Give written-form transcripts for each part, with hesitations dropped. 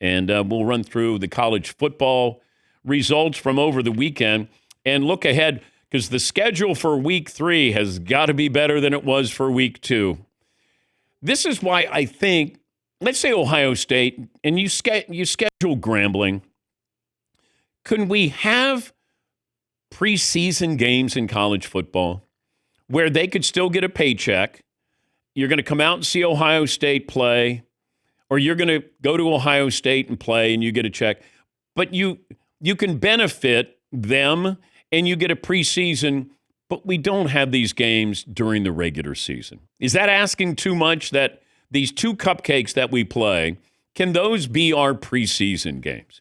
And we'll run through the college football results from over the weekend and look ahead because the schedule for week 3 has got to be better than it was for week 2. This is why I think, let's say Ohio State, and you schedule Grambling. Couldn't we have preseason games in college football where they could still get a paycheck? You're going to come out and see Ohio State play, or you're going to go to Ohio State and play and you get a check. But you can benefit them and you get a preseason, but we don't have these games during the regular season. Is that asking too much that these 2 cupcakes that we play, can those be our preseason games?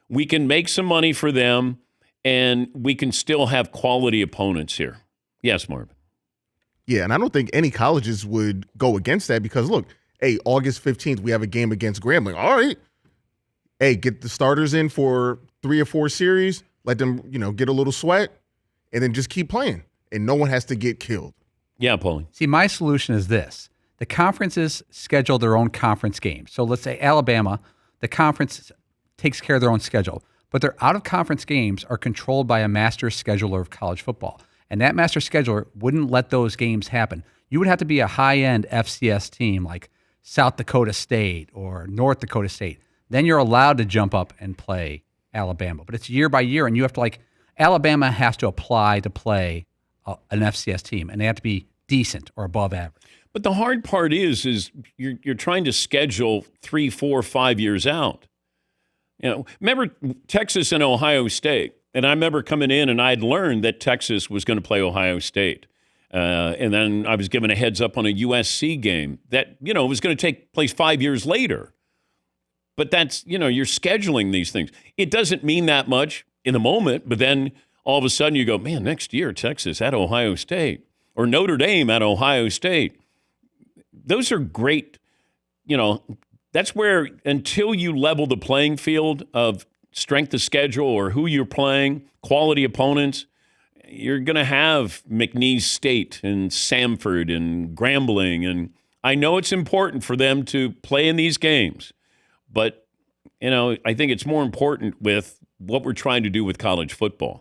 We can make some money for them, and we can still have quality opponents here. Yes, Marvin. Yeah, and I don't think any colleges would go against that because, look, hey, August 15th, we have a game against Grambling. All right. Hey, get the starters in for 3 or 4 series, let them, get a little sweat, and then just keep playing. And no one has to get killed. Yeah, Paulie. See, my solution is this. The conferences schedule their own conference games. So let's say Alabama, the conference takes care of their own schedule. But their out-of-conference games are controlled by a master scheduler of college football. And that master scheduler wouldn't let those games happen. You would have to be a high-end FCS team like South Dakota State or North Dakota State. Then you're allowed to jump up and play Alabama. But it's year by year, and you have to Alabama has to apply to play an FCS team, and they have to be decent or above average. But the hard part is you're trying to schedule 3, 4, 5 years out. Remember Texas and Ohio State, and I remember coming in and I'd learned that Texas was going to play Ohio State. And then I was given a heads up on a USC game that, was going to take place 5 years later. But that's, you're scheduling these things. It doesn't mean that much in the moment, but then all of a sudden you go, man, next year Texas at Ohio State or Notre Dame at Ohio State. Those are great, that's where until you level the playing field of strength of schedule or who you're playing, quality opponents, you're going to have McNeese State and Samford and Grambling. And I know it's important for them to play in these games, but, I think it's more important with what we're trying to do with college football.